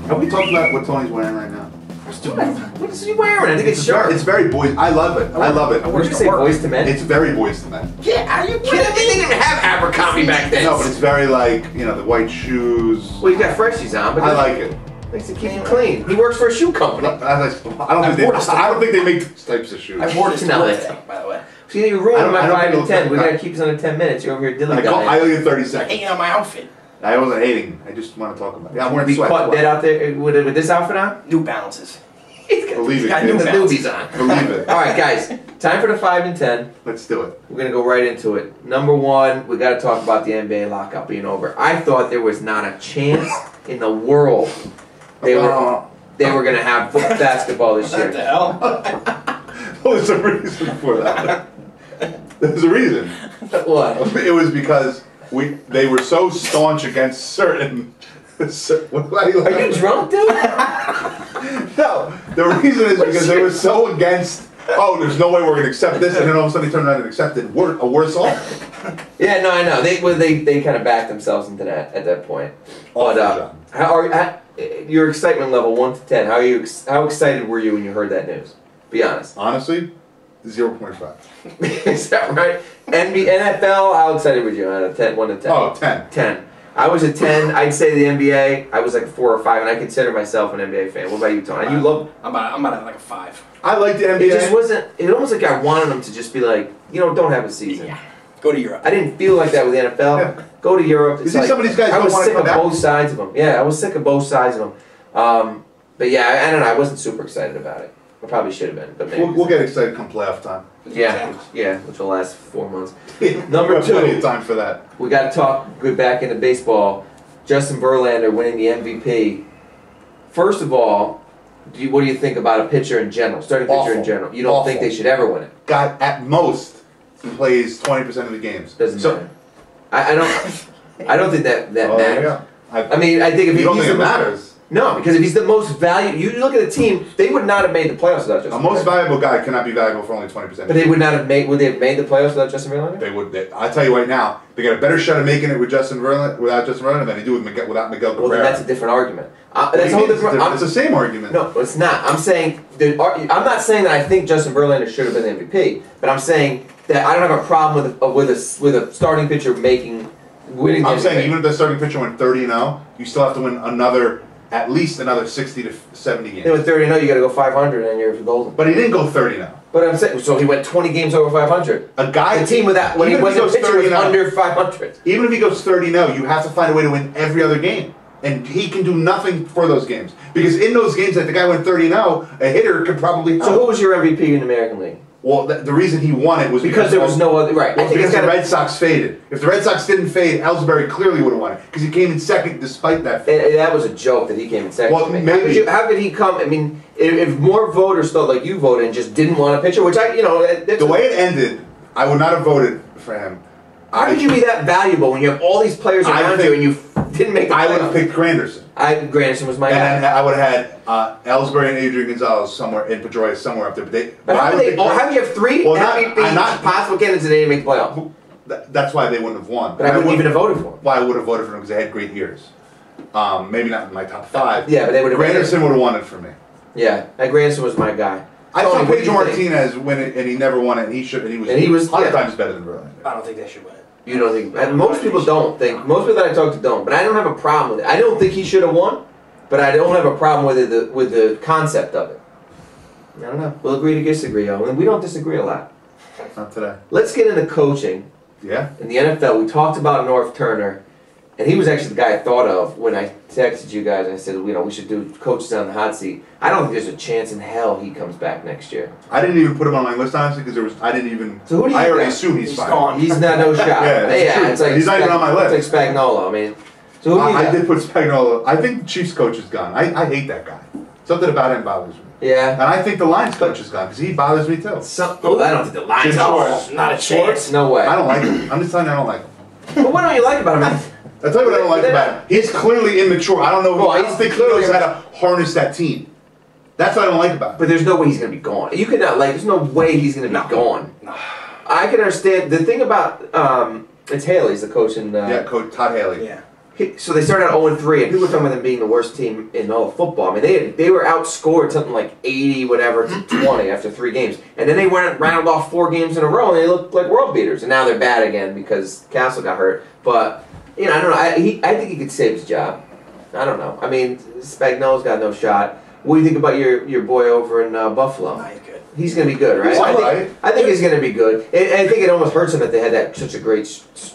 Have we talked about what Tony's wearing right now? What is he wearing? I think it's short. It's very boys. I love it. I love it. What did you say, boys to men? It's very boys to men. Yeah, are you kidding me? They didn't even have Abercrombie back then. No, but it's very like, you know, the white shoes. Well, you got freshies on, but I like it. Makes it keep you clean. He works for a shoe company. I don't think they make these types of shoes. I wore this No, today, by the way. So you ruined my I don't 5 and think 10. it'll- We gotta keep this under 10 minutes. You're over here dilly I owe you 30 I'm seconds. hanging on my outfit. I wasn't hating. I just want to talk about it. Yeah, I'm wearing Be sweats. caught dead out there with this outfit on? New Balances. Believe it. got kid. new The newbies on. Believe it. Alright, guys. Time for the 5 and 10. Let's do it. We're gonna go right into it. Number 1, we gotta talk about the NBA lockout being over. I thought there was not a chance in the world they were gonna have basketball this What the year. hell? Well, there's a reason for that. There's a reason. What? It was because they were so staunch against certain. Why do Are you drunk, dude? No, the reason is because they were so against. Oh, there's no way we're going to accept this, and then all of a sudden they turned around and accepted a worse off. Yeah, no, I know. They kind of backed themselves into that at that point. But your excitement level 1 to 10? How excited were you when you heard that news? Be honest. Honestly, 0.5. Is that right? NFL, how excited were you out of 10? 1 to 10? Oh, 10. 10. I was a 10. I'd say the NBA, I was like a 4 or 5, and I consider myself an NBA fan. What about you, Tony? You love. I'm about to have like a 5. I like the NBA. It just wasn't. It almost like I wanted them to just be like, don't have a season. Yeah. Go to Europe. I didn't feel like that with the NFL. Yeah. Go to Europe. You see some of these guys I was don't wanna sick come of down? both sides of them. Yeah, I was sick of both sides of them. But yeah, I don't know. I wasn't super excited about it. I probably should have been, but maybe. We'll get excited come playoff time. Yeah, which will last 4 months. Number Number 2. Plenty of time for that. We got to talk good back into baseball. Justin Verlander winning the MVP. First of all, what do you think about a pitcher in general, starting pitcher in Awful. general? You don't think Awful. they should ever win it? Guy at most plays 20% of the games. Doesn't matter. I don't think that Oh, there you matters. go. I mean, I think if You don't he's think it the most, matters? no, because if he's the most valuable, you look at the team, they would not have made the playoffs without Justin A most Verlander. valuable guy cannot be valuable for only 20%. But they would not have made. Would they have made the playoffs without Justin Verlander? They would. I tell you right now, they got a better shot of making it with Justin Verlander without Justin Verlander than they do with without Miguel Cabrera. Well, then that's a different argument. What do That's a you whole mean different. It's the same argument. No, it's not. I'm saying I'm not saying that I think Justin Verlander should have been the MVP, but I'm saying that I don't have a problem with a starting pitcher winning. I'm the saying MVP. even if the starting pitcher went 30-0, you still have to win at least another 60 to 70 games. Then with 30-0, you got to go 500, and you're golden. But he didn't go 30-0. But I'm saying, so he went 20 games over 500. A guy, The team with that when he even if wasn't goes pitching was 30-0, under 500. Even if he goes 30-0, you have to find a way to win every other game. And he can do nothing for those games. Because in those games that the guy went 30-0, a hitter could probably help. So who was your MVP in the American League? Well, the reason he won it was Because there was no other. Right. Well, I think because it's the got. Red Sox faded. If the Red Sox didn't fade, Ellsbury clearly would have won it because he came in second despite that. That was a joke that he came in second. Well, to me. maybe- How could he come? I mean, if more voters thought like you voted and just didn't want a pitcher, which that's The way it ended, I would not have voted for him. How could you be that valuable when you have all these players I around think- you and you didn't make the I would have playoffs? picked Granderson. Granderson was my And guy. then I would have had Ellsbury and Adrian Gonzalez somewhere, and Pedroia somewhere up there. But how do you have 3 Well, possible candidates that didn't make the playoffs? That's why they wouldn't have won. But I wouldn't even have voted for him. Why I would have voted for him because they had great years. Maybe not in my top 5. Yeah, but they would have. Granderson would have won it for me. Yeah, Granderson was my guy. I Tony, saw what do you Pedro think? Martinez win it, and he never won it. And he should. And he was 100 times better than Verlander. I don't think they should win it. You You don't think? And most people don't think. Most people that I talk to don't. But I don't have a problem with it. I don't think he should have won, but I don't have a problem with it. With the concept of it. I don't know. We'll agree to disagree, and we don't disagree a lot. Not today. Let's get into coaching. Yeah. In the NFL, we talked about North Turner, and he was actually the guy I thought of when I texted you guys. I said, we should do coaches on the hot seat. I don't think there's a chance in hell he comes back next year. I didn't even put him on my list honestly because I didn't even. So who do you I already got? assume he's He's fine. gone. He's not no shot. Yeah, that's true. It's like He's not even on my list. It's like Spagnuolo. I mean, so who do you I got? did put Spagnuolo. I think the Chiefs coach is gone. I hate that guy. Something about him bothers me. Yeah. And I think the Lions coach is gone because he bothers me too. I don't think the Lions. Jim Schwartz. Not a chance. No way. I don't like him. I'm just telling you I don't like him. But what don't you like about him? I'll tell you what I don't like about him. He's clearly immature. I don't know. Well, I don't think he knows how to harness that team. That's what I don't like about him. But there's no way he's going to be gone. You could not there's no way he's going to be gone. No. I can understand the thing about it's Haley's the coach in. Yeah, Coach Todd Haley. Yeah. So they started out 0-3, and people were talking about them being the worst team in all of football. I mean, they were outscored something like 80 whatever to 20 after 3 games, and then they went rattled off 4 games in a row, and they looked like world beaters. And now they're bad again because Castle got hurt. But I don't know. I think he could save his job. I don't know. I mean, Spagnuolo's got no shot. What do you think about your boy over in Buffalo? Nah, he's good. He's going to be good, right? He's all right. I think he's going to be good. And I think it almost hurts them that they had such a great,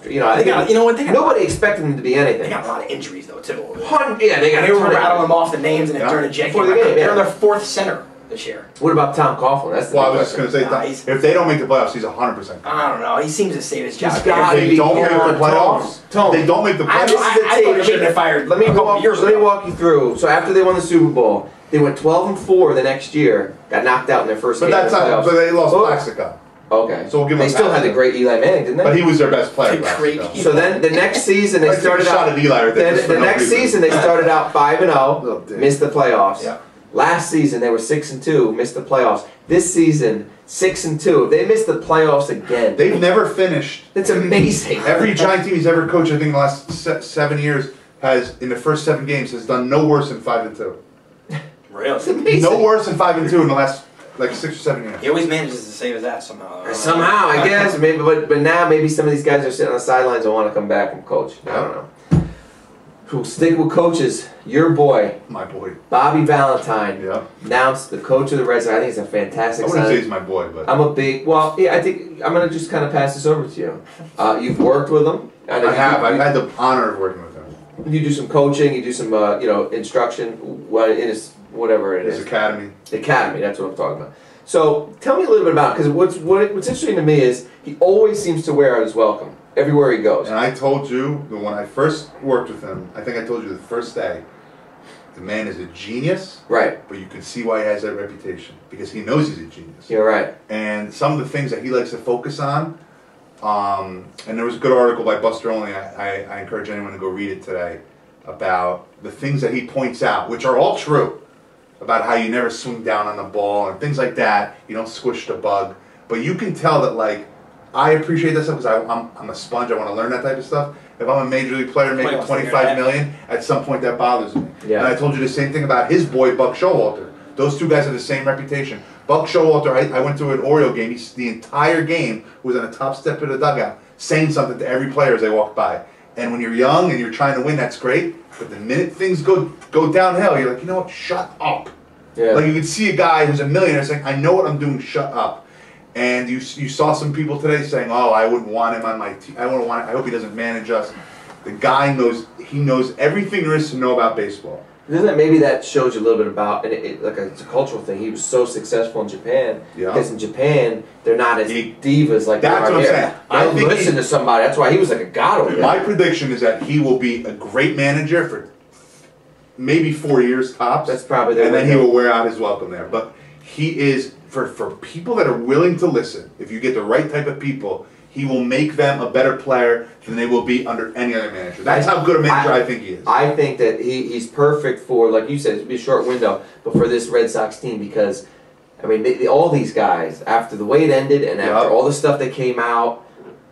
I think nobody expected them to be anything. They got a lot of injuries though too. Yeah, they got. They were rattling them off the names, and then during the jet Before the game, they're yeah. their 4th center this year. What about Tom Coughlin? That's the Well, I big was just going to question. say, if they don't make the playoffs, he's 100%. I don't know. He seems to save his job. He's got If they don't make the playoffs, Tone. they don't make the I playoffs. thought he should have been fired. Let me a couple years let me ago. walk you through. So after they won the Super Bowl, they went 12-4 the next year. Got knocked out in their first But game. that's of the not. playoffs. But they lost Oh. Plaxico. Okay. So we'll give They them still had the Plaxico. great Eli Manning, didn't they? But he was their best player. The great Plaxico. So then the next season they I took a started shot out. at Eli right there, just for The no next reason. season they started out 5-0, Oh, damn. missed the playoffs. Yeah. Last season they were 6-2, missed the playoffs. This season 6-2. If they missed the playoffs again, They've never finished. it's amazing. Every Giant team he's ever coached, I think, in the last 7 years, has in the first 7 games has done no worse than 5-2. It's Really? amazing. No worse than 5-2 in the last like 6 or 7 years. He always manages to save his ass somehow. Somehow, I guess. Maybe, but now maybe some of these guys are sitting on the sidelines and want to come back and coach. I don't know. We'll stick with coaches. Your boy, My boy. Bobby Valentine, Yeah. announced the coach of the Red Sox. I think it's a fantastic I wouldn't say signing. he's my boy, but I'm a big, I think I'm going to just kind of pass this over to you. You've worked with him. I have. I've had the honor of working with him. You do some coaching, you do some, instruction, in his, whatever it His is. academy. Academy, that's what I'm talking about. So tell me a little bit about, because what's interesting to me is he always seems to wear out his welcome everywhere he goes. And I told you that when I first worked with him, I think I told you the first day, the man is a genius, Right, but you can see why he has that reputation. Because he knows he's a genius. you're right. And some of the things that he likes to focus on, and there was a good article by Buster Olney, I encourage anyone to go read it today, about the things that he points out, which are all true, about how you never swing down on the ball and things like that, you don't squish the bug. But you can tell that, like, I appreciate that stuff because I'm a sponge, I want to learn that type of stuff. If I'm a major league player making Might want to $25 figure million, at some point that bothers me. Yeah. And I told you the same thing about his boy, Buck Showalter. Those two guys have the same reputation. Buck Showalter, I went to an Oriole game, the entire game was on the top step of the dugout, saying something to every player as they walked by. And when you're young and you're trying to win, that's great. But the minute things go downhill, you're like, you know what, shut up. Yeah. Like you could see a guy who's a millionaire saying, I know what I'm doing, shut up. And you saw some people today saying, oh, I wouldn't want him on my team. I hope he doesn't manage us. The guy knows everything there is to know about baseball. Maybe that shows you a little bit about, and it's a cultural thing. He was so successful in Japan Yeah. because in Japan they're not as He- divas like they That's are what I'm here. saying. They I don't think listen to somebody. That's why he was like a god over there. My prediction is that he will be a great manager for maybe 4 years tops. That's probably their and then he window. will wear out his welcome there. But he is for people that are willing to listen. If you get the right type of people, he will make them a better player than they will be under any other manager. That's how good a manager I think he is. I think that he's perfect for, like you said, it'd be a short window, but for this Red Sox team because, I mean, all these guys, after the way it ended and after Yeah. all the stuff that came out,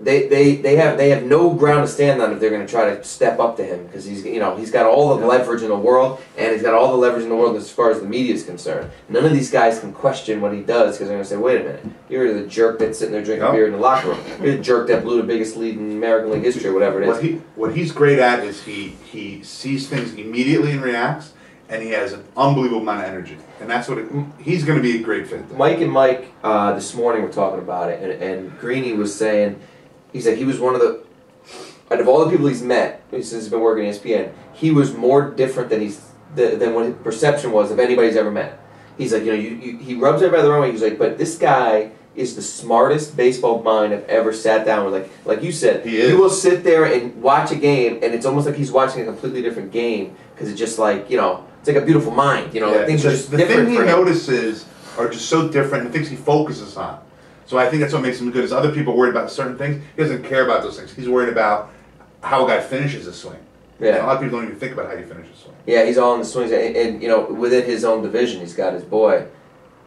they have no ground to stand on if they're going to try to step up to him because he's got all the leverage in the world and he's got all the leverage in the world as far as the media is concerned. None of these guys can question what he does because they're going to say, wait a minute, you're the jerk that's sitting there drinking Yeah. beer in the locker room. You're the jerk that blew the biggest lead in American League history or whatever it is. What he's great at is he sees things immediately and reacts, and he has an unbelievable amount of energy. And that's what he's going to be a great fit. Mike and Mike this morning were talking about it, and Greeny was saying, he said he was one of the, out of all the people he's met since he's been working at ESPN, he was more different than than what his perception was of anybody he's ever met. He's like, he rubs everybody the wrong way. He's like, but this guy is the smartest baseball mind I've ever sat down with. Like you said, He is. will sit there and watch a game, and it's almost like he's watching a completely different game because it's just like it's like a beautiful mind. Things are just the different thing he for him. notices are just so different, and the things he focuses on. So I think that's what makes him good. Is other people worried about certain things, he doesn't care about those things. He's worried about how a guy finishes a swing. Yeah. A lot of people don't even think about how you finish a swing. Yeah, he's all in the swings, and within his own division, he's got his boy.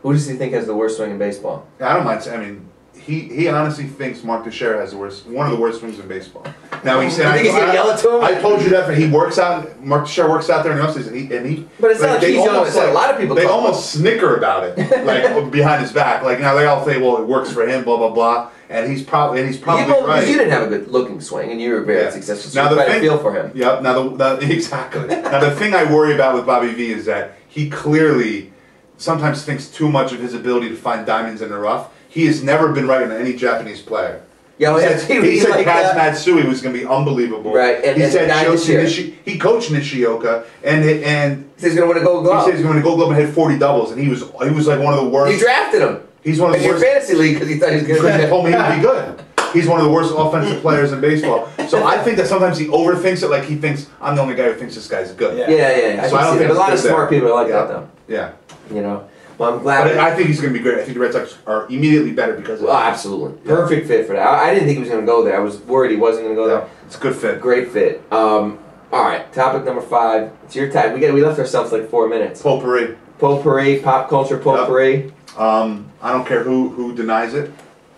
Who does he think has the worst swing in baseball? I don't mind. He honestly thinks Mark Teixeira has one of the worst swings in baseball. Now he said, You think he's gonna yell it to him? I told you that, but he works out. Mark Teixeira works out there in the offseason, and he. But it's not like they he's the only one. almost, A lot of people They talk. almost snicker about it, like behind his back. Like now they all say, well, it works for him, blah blah blah, and he's probably right. You didn't have a good looking swing, and you were very successful. So Now you the try to thing- feel for him. Yep. Now exactly. Now the thing I worry about with Bobby V is that he clearly sometimes thinks too much of his ability to find diamonds in the rough. He has never been right on any Japanese player. Yeah, well, He said like Kaz that. Matsui was going to be unbelievable. Right, and- he and said the guy this year. he coached Nishioka, and He said he's gonna win a Gold he Glove. said he's going to Gold Glove and hit 40 doubles, and he was like one of the worst. You drafted him He's one of in the your worst. fantasy league because he thought he was Because gonna. he told me he would be good. He's one of the worst offensive players in baseball. So I think that sometimes he overthinks it. Like he thinks I'm the only guy who thinks this guy's good. Yeah. Yeah. So I don't see think that. But a lot of it's good smart there. people are like Yeah. that, though. Yeah. You know. Well, I'm glad. But I think he's going to be great. I think the Red Sox are immediately better because of Well, that. absolutely. Yeah. Perfect fit for that. I didn't think he was going to go there. I was worried he wasn't going to go there. It's a good fit. Great fit. All right, topic number 5. It's your time. We left ourselves like 4 minutes. Potpourri. Potpourri, pop culture potpourri. I don't care who denies it.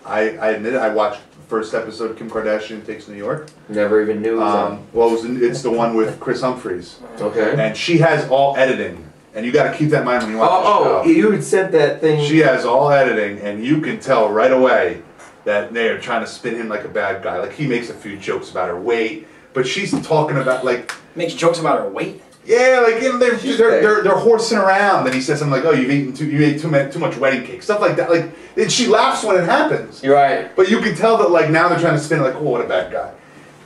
I admit it. I watched the first episode of Kim Kardashian Takes New York. Never even knew. It was Well, it's the one with Chris Humphries, on. Okay. and she has all editing, and you got to keep that in mind when you watch the show. You had sent that thing. She has all editing, and you can tell right away that they are trying to spin him like a bad guy. Like he makes a few jokes about her weight, but she's talking about like, Makes jokes about her weight. yeah, like you know, She's they're horsing around. And he says something like, "Oh, you ate too much wedding cake," stuff like that. Like, and she laughs when it happens. You're right. But you can tell that like now they're trying to spin it like, "Oh, what a bad guy."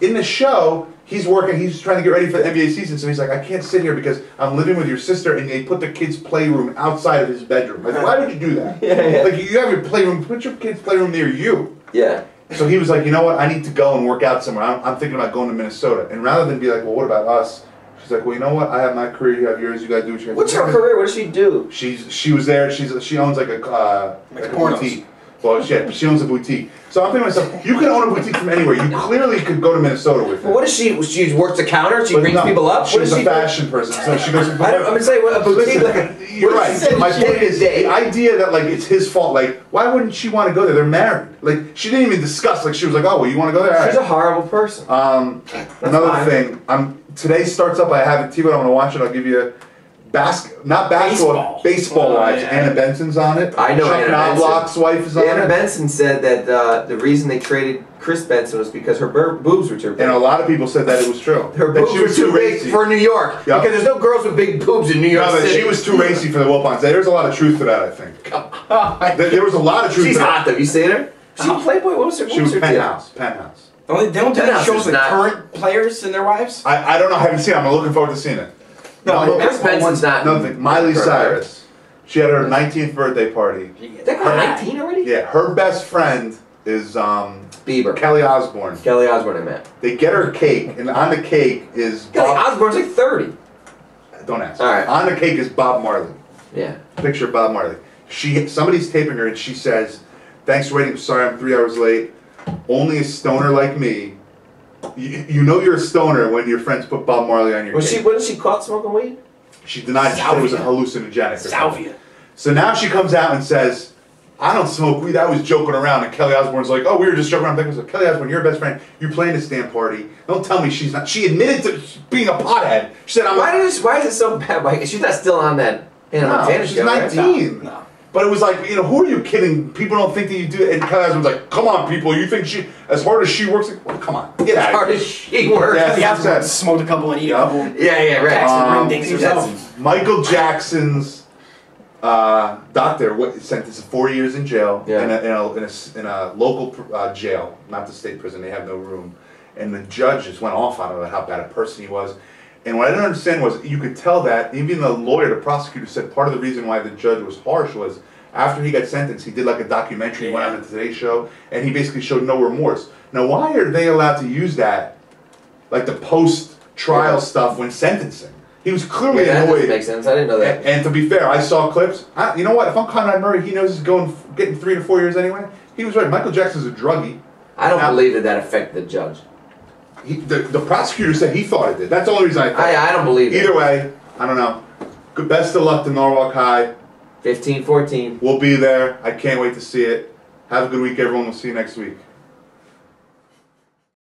In the show, he's working. He's trying to get ready for the NBA season, so he's like, "I can't sit here because I'm living with your sister, and they put the kids' playroom outside of his bedroom. Like, why would you do that? Yeah. Like, you have your playroom. Put your kids' playroom near you." Yeah. So he was like, "You know what? I need to go and work out somewhere. I'm thinking about going to Minnesota." And rather than be like, "Well, what about us?" She's like, "Well, you know what? I have my career. You have yours. You gotta do what you have to What's do." her career? What does she do? She was there. She owns like a pornos. boutique. Well, she owns a boutique. So I'm thinking to myself, you can own a boutique from anywhere. You clearly could go to Minnesota with it. Well, what does she? She works the counter. She But brings no, people up. What She's does a she? fashion person, so she goes. I'm gonna say what a boutique. Listen, Like, you're what does she right. say? My She point takes is a day. the idea that like it's his fault. Like, why wouldn't she want to go there? They're married. Like, she didn't even discuss. Like, she was like, "Oh, well, you want to go there?" All She's a right. horrible person. Another fine. thing. Today starts up. I have it, but I'm gonna watch it. I'll give you. Not basketball, baseball wives. yeah. Anna Benson's on it. I know Chuck Anna Benson. Knobloch's wife is on Anna it. Benson said that the reason they traded Chris Benson was because her boobs were too big. And a lot of people said that it was true. Her that boobs she were was too big racy. for New York. Yeah. Because there's no girls with big boobs in New York No, that City. she was too racy for the Wilpons. There's a lot of truth to that, I think. There was a lot of truth She's to that. hot though. You seen her? She was Playboy. What was her? She was deal? Penthouse. They don't do Penthouse that shows is with not- current players and their wives. I don't know. I haven't seen it. I'm looking forward to seeing it. No, Chris Benson's not. Nothing. Miley Correct. Cyrus. She had her 19th birthday party. That girl 19 already? Yeah, her best friend is Bieber. Kelly Osbourne. Kelly Osbourne, I met. They get her cake, and on the cake is Kelly Bob. Osbourne's like 30. Don't ask. All right. On the cake is Bob Marley. Yeah. Picture of Bob Marley. Somebody's taping her, and she says, "Thanks for waiting. Sorry, I'm 3 hours late. Only a stoner like me. You know you're a stoner when your friends put Bob Marley on your cake." Wasn't she caught smoking weed? She denied it. She said it was a Salvia. hallucinogenic. or something. Salvia. So now she comes out and says, "I don't smoke weed. I was joking around." And Kelly Osbourne's like, "Oh, we were just joking around." So Kelly Osbourne, you're her best friend. You playing this damn party. Don't tell me she's not. She admitted to being a pothead. She said, Why is it so bad? Like, she's not still on that Hannah Montana No, she's show, right? 19. No. But it was like, who are you kidding? People don't think that you do it. And Kelly Osbourne's like, "Come on, people. You think she, as hard as she works, like, well, come on. Get As out hard of as here." she works. Yeah. The Osbourne said- smoked a couple and eat a Yeah. couple. Yeah, right. Jackson ring dings That's- herself. Michael Jackson's doctor sent this 4 years in jail Yeah. in a local jail, not the state prison. They have no room, and the judge just went off on him about how bad a person he was. And what I didn't understand was you could tell that even the lawyer, the prosecutor, said part of the reason why the judge was harsh was after he got sentenced, he did like a documentary, went on the Today Show, and he basically showed no remorse. Now, why are they allowed to use that, like the post-trial stuff when sentencing? He was clearly Yeah, that doesn't annoyed. make sense. I didn't know that. And to be fair, I saw clips. You know what? If I'm Conrad Murray, he knows he's getting 3 to 4 years anyway. He was right. Michael Jackson's a druggie. I don't Now- believe that affected the judge. The prosecutor said he thought it did. That's the only reason I thought. I don't believe it. Either way, I don't know. Good, best of luck to Norwalk High. 15-14. We'll be there. I can't wait to see it. Have a good week, everyone. We'll see you next week.